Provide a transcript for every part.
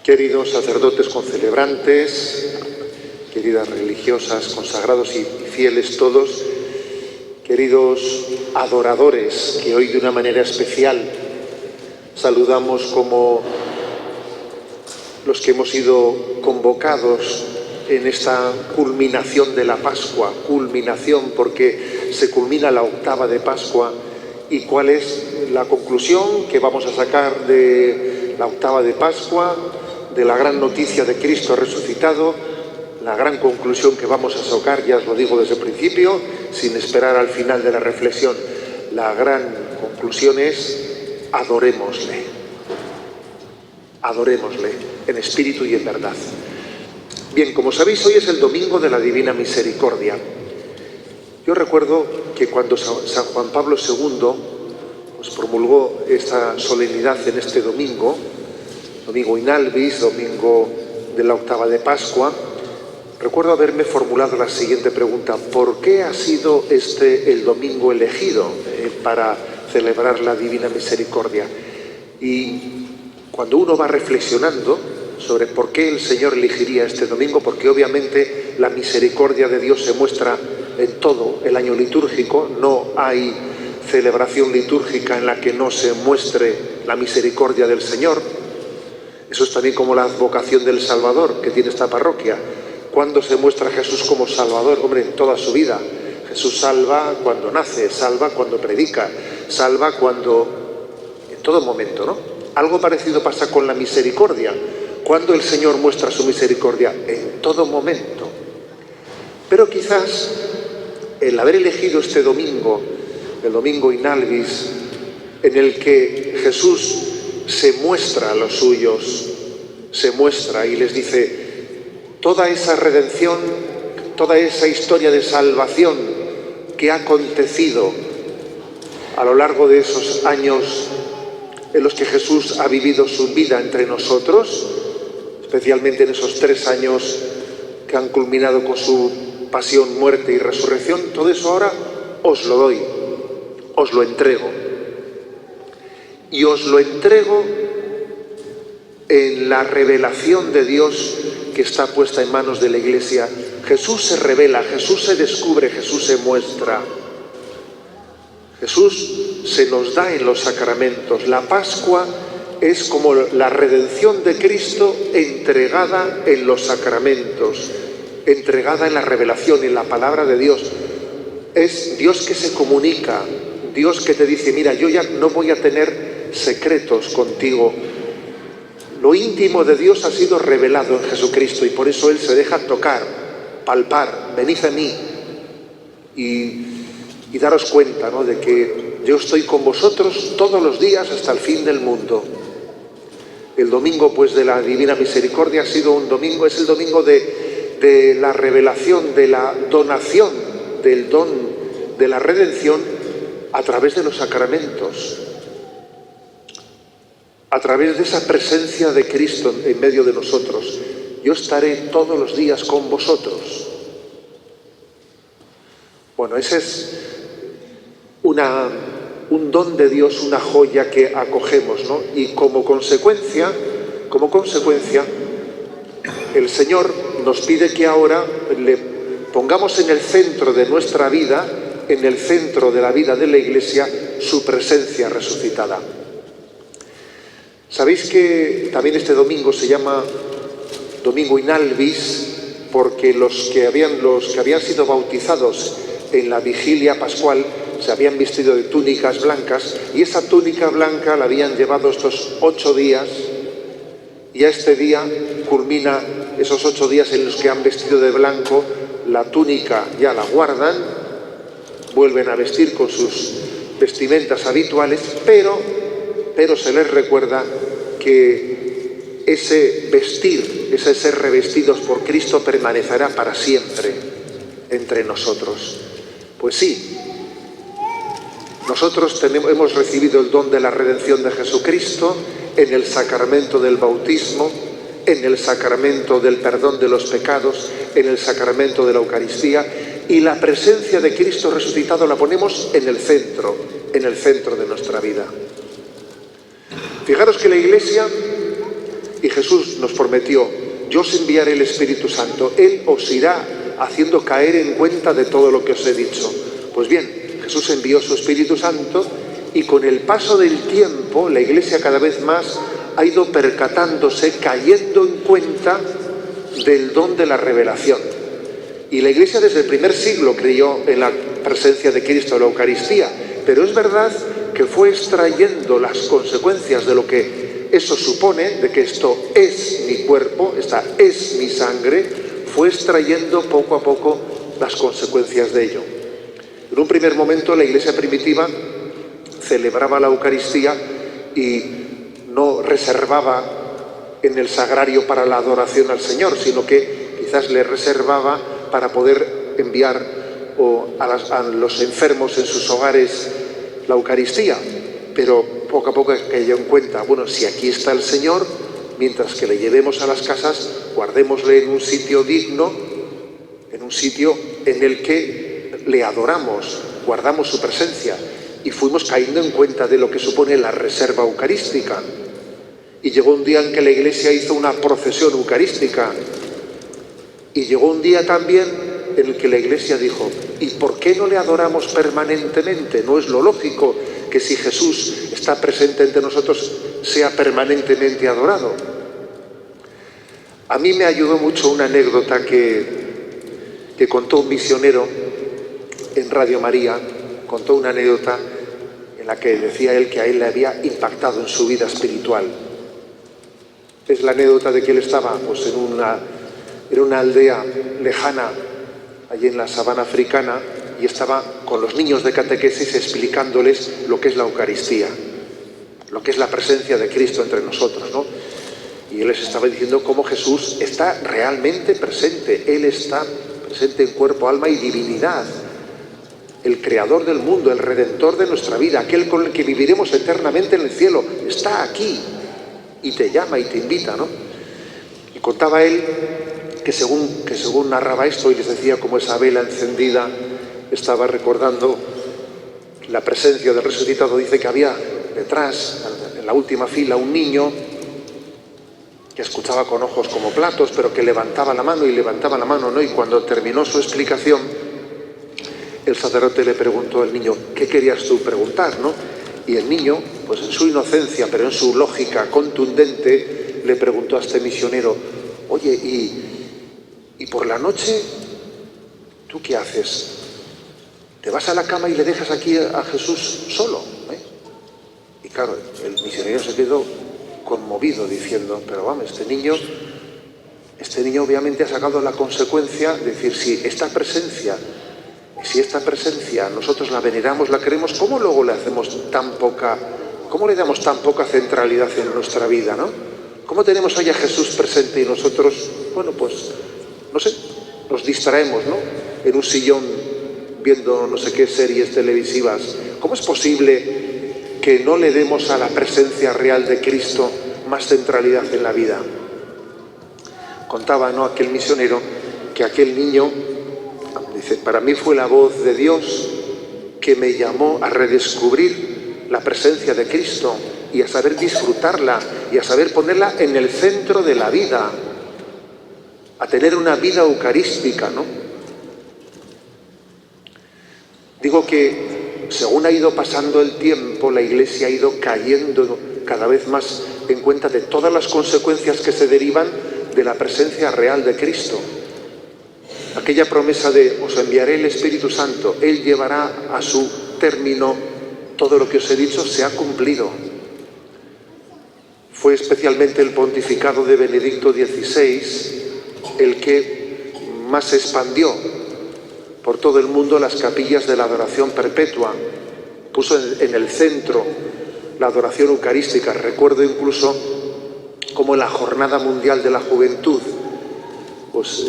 Queridos sacerdotes concelebrantes, queridas religiosas, consagrados y fieles todos, queridos adoradores que hoy de una manera especial saludamos como los que hemos sido convocados en esta culminación de la Pascua, culminación porque se culmina la octava de Pascua. ¿Y cuál es la conclusión que vamos a sacar de la octava de Pascua? De la gran noticia de Cristo resucitado, la gran conclusión que vamos a sacar, ya os lo digo desde el principio, sin esperar al final de la reflexión, la gran conclusión es: adorémosle, adorémosle en espíritu y en verdad. Bien, como sabéis, hoy es el Domingo de la Divina Misericordia. Yo recuerdo que cuando San Juan Pablo II pues, promulgó esta solemnidad en este domingo, Domingo in Albis, domingo de la octava de Pascua, recuerdo haberme formulado la siguiente pregunta: ¿por qué ha sido este el domingo elegido para celebrar la Divina Misericordia? Y cuando uno va reflexionando sobre por qué el Señor elegiría este domingo, porque obviamente la misericordia de Dios se muestra en todo el año litúrgico, no hay celebración litúrgica en la que no se muestre la misericordia del Señor. Eso es también como la advocación del Salvador que tiene esta parroquia. ¿Cuándo se muestra a Jesús como Salvador? Hombre, en toda su vida. Jesús salva cuando nace, salva cuando predica, salva cuando... en todo momento, ¿no? Algo parecido pasa con la misericordia. ¿Cuándo el Señor muestra su misericordia? En todo momento. Pero quizás el haber elegido este domingo, el Domingo in Albis, en el que Jesús se muestra a los suyos, se muestra y les dice: toda esa redención, toda esa historia de salvación que ha acontecido a lo largo de esos años en los que Jesús ha vivido su vida entre nosotros, especialmente en esos 3 años que han culminado con su pasión, muerte y resurrección, todo eso ahora os lo doy, os lo entrego. Y os lo entrego en la revelación de Dios que está puesta en manos de la Iglesia. Jesús se revela, Jesús se descubre, Jesús se muestra. Jesús se nos da en los sacramentos. La Pascua es como la redención de Cristo entregada en los sacramentos, entregada en la revelación, en la palabra de Dios. Es Dios que se comunica, Dios que te dice: mira, yo ya no voy a tener secretos contigo. Lo íntimo de Dios ha sido revelado en Jesucristo y por eso Él se deja tocar, palpar. Venid a mí y daros cuenta, ¿no?, de que yo estoy con vosotros todos los días hasta el fin del mundo. El domingo pues de la Divina Misericordia ha sido un domingo, es el domingo de la revelación, de la donación, del don de la redención a través de los sacramentos, a través de esa presencia de Cristo en medio de nosotros. Yo estaré todos los días con vosotros. Bueno, ese es un don de Dios, una joya que acogemos, ¿no? Y como consecuencia, el Señor nos pide que ahora le pongamos en el centro de nuestra vida, en el centro de la vida de la Iglesia, su presencia resucitada. Sabéis que también este domingo se llama Domingo in Albis porque los que habían sido bautizados en la vigilia pascual se habían vestido de túnicas blancas y esa túnica blanca la habían llevado estos 8 días y a este día culmina esos 8 días en los que han vestido de blanco. La túnica ya la guardan, vuelven a vestir con sus vestimentas habituales, pero se les recuerda que ese vestir, ese ser revestidos por Cristo permanecerá para siempre entre nosotros. Pues sí, nosotros hemos recibido el don de la redención de Jesucristo en el sacramento del bautismo, en el sacramento del perdón de los pecados, en el sacramento de la Eucaristía, y la presencia de Cristo resucitado la ponemos en el centro de nuestra vida. Fijaros que la Iglesia Y Jesús nos prometió: yo os enviaré el Espíritu Santo, Él os irá haciendo caer en cuenta de todo lo que os he dicho. Pues bien, Jesús envió su Espíritu Santo y con el paso del tiempo la Iglesia cada vez más ha ido percatándose, cayendo en cuenta del don de la revelación. Y la Iglesia desde el primer siglo creyó en la presencia de Cristo en la Eucaristía, pero es verdad que fue extrayendo las consecuencias de lo que eso supone, de que esto es mi cuerpo, esta es mi sangre, fue extrayendo poco a poco las consecuencias de ello. En un primer momento la Iglesia primitiva celebraba la Eucaristía y no reservaba en el sagrario para la adoración al Señor, sino que quizás le reservaba para poder enviar a los enfermos en sus hogares la Eucaristía. Pero poco a poco cayó en cuenta, bueno, si aquí está el Señor, mientras que le llevemos a las casas, guardémosle en un sitio digno, en un sitio en el que le adoramos, guardamos su presencia. Y fuimos cayendo en cuenta de lo que supone la reserva eucarística. Y llegó un día en que la Iglesia hizo una procesión eucarística. Y llegó un día también en el que la Iglesia dijo: ¿y por qué no le adoramos permanentemente? ¿No es lo lógico que si Jesús está presente entre nosotros sea permanentemente adorado? A mí me ayudó mucho una anécdota que contó un misionero en Radio María. Contó una anécdota en la que decía él que a él le había impactado en su vida espiritual. Es la anécdota de que él estaba pues, en una aldea lejana, allí en la sabana africana, y estaba con los niños de catequesis explicándoles lo que es la Eucaristía, lo que es la presencia de Cristo entre nosotros, ¿no? Y él les estaba diciendo cómo Jesús está realmente presente. Él está presente en cuerpo, alma y divinidad. El creador del mundo, el redentor de nuestra vida, aquel con el que viviremos eternamente en el cielo, está aquí y te llama y te invita, ¿no? Y contaba él que según narraba esto y les decía cómo esa vela encendida estaba recordando la presencia del resucitado, dice que había detrás, en la última fila, un niño que escuchaba con ojos como platos, pero que levantaba la mano y levantaba la mano, ¿no? Y cuando terminó su explicación, el sacerdote le preguntó al niño: ¿qué querías tú preguntar, no? Y el niño, pues en su inocencia, pero en su lógica contundente, le preguntó a este misionero: oye, ¿y por la noche tú qué haces? ¿Te vas a la cama y le dejas aquí a Jesús solo? Y claro, el misionero se quedó conmovido diciendo: pero vamos, este niño obviamente ha sacado la consecuencia de decir, si esta presencia nosotros la veneramos, la queremos, ¿cómo luego le damos tan poca centralidad en nuestra vida, ¿no? ¿Cómo tenemos ahí a Jesús presente y nosotros, bueno, pues, no sé, nos distraemos, ¿no? En un sillón viendo no sé qué series televisivas. ¿Cómo es posible que no le demos a la presencia real de Cristo más centralidad en la vida? Contaba, ¿no?, aquel misionero que aquel niño, dice, para mí fue la voz de Dios que me llamó a redescubrir la presencia de Cristo y a saber disfrutarla y a saber ponerla en el centro de la vida, a tener una vida eucarística, ¿no? Digo que según ha ido pasando el tiempo, la Iglesia ha ido cayendo cada vez más en cuenta de todas las consecuencias que se derivan de la presencia real de Cristo. Aquella promesa de os enviaré el Espíritu Santo, Él llevará a su término todo lo que os he dicho, se ha cumplido. Fue especialmente el pontificado de Benedicto XVI el que más expandió por todo el mundo las capillas de la adoración perpetua. Puso en el centro la adoración eucarística. Recuerdo incluso como en la Jornada Mundial de la Juventud, pues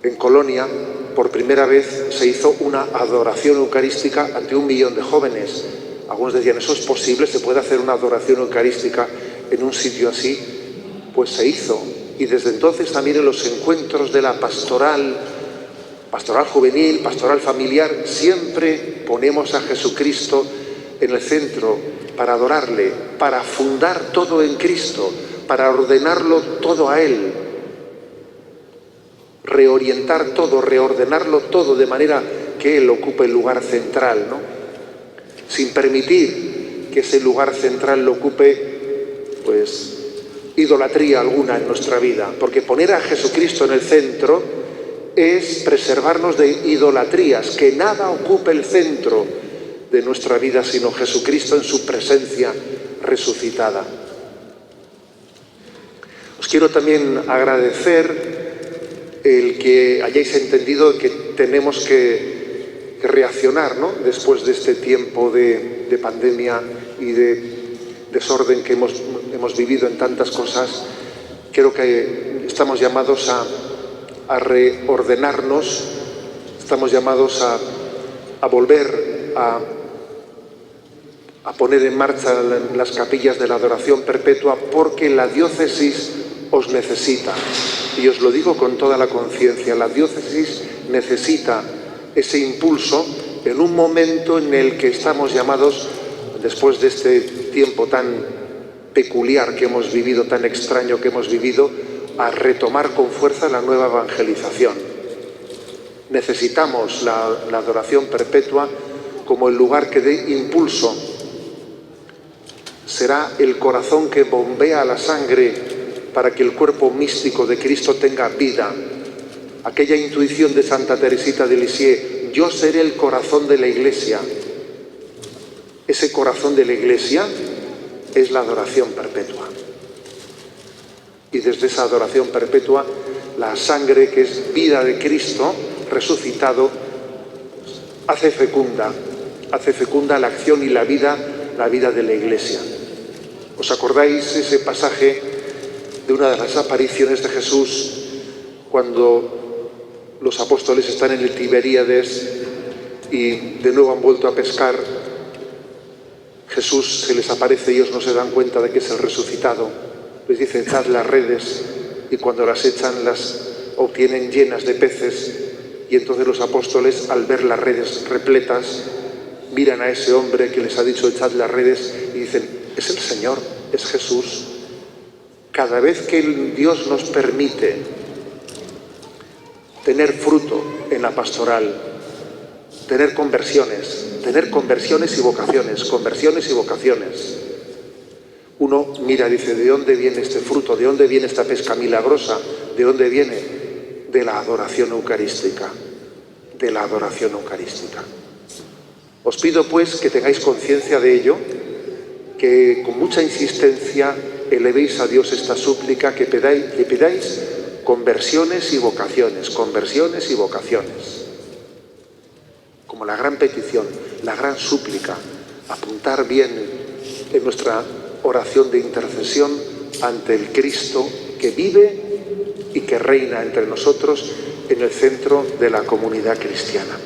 en Colonia, por primera vez se hizo una adoración eucarística ante 1 millón de jóvenes. Algunos decían, ¿eso es posible? ¿Se puede hacer una adoración eucarística en un sitio así? Pues se hizo. Y desde entonces también en los encuentros de la pastoral juvenil, pastoral familiar, siempre ponemos a Jesucristo en el centro para adorarle, para fundar todo en Cristo, para ordenarlo todo a Él, reorientar todo, reordenarlo todo de manera que Él ocupe el lugar central, ¿no? Sin permitir que ese lugar central lo ocupe, pues, idolatría alguna en nuestra vida, porque poner a Jesucristo en el centro es preservarnos de idolatrías, que nada ocupe el centro de nuestra vida sino Jesucristo en su presencia resucitada. Os quiero también agradecer el que hayáis entendido que tenemos que reaccionar, ¿no? Después de este tiempo de pandemia y de desorden que hemos vivido en tantas cosas. Creo que estamos llamados a reordenarnos, estamos llamados a volver a poner en marcha las capillas de la adoración perpetua, porque la diócesis os necesita. Y os lo digo con toda la conciencia, la diócesis necesita ese impulso en un momento en el que estamos llamados, después de este tiempo tan peculiar que hemos vivido, tan extraño que hemos vivido, a retomar con fuerza la nueva evangelización. Necesitamos la adoración perpetua como el lugar que dé impulso. Será el corazón que bombea la sangre para que el cuerpo místico de Cristo tenga vida. Aquella intuición de Santa Teresita de Lisieux: yo seré el corazón de la Iglesia. Ese corazón de la Iglesia es la adoración perpetua. Y desde esa adoración perpetua, la sangre, que es vida de Cristo resucitado, hace fecunda la acción y la vida de la Iglesia. ¿Os acordáis ese pasaje de una de las apariciones de Jesús cuando los apóstoles están en el Tiberíades y de nuevo han vuelto a pescar? Jesús se les aparece y ellos no se dan cuenta de que es el resucitado. Les dice: echad las redes, y cuando las echan las obtienen llenas de peces. Y entonces los apóstoles, al ver las redes repletas, miran a ese hombre que les ha dicho echad las redes y dicen: es el Señor, es Jesús. Cada vez que Dios nos permite tener fruto en la pastoral, tener conversiones y vocaciones, uno mira y dice: ¿de dónde viene este fruto? ¿De dónde viene esta pesca milagrosa? ¿De dónde viene? De la adoración eucarística, Os pido, pues, que tengáis conciencia de ello, que con mucha insistencia elevéis a Dios esta súplica, que pidáis conversiones y vocaciones, como la gran petición, la gran súplica, apuntar bien en nuestra oración de intercesión ante el Cristo que vive y que reina entre nosotros en el centro de la comunidad cristiana.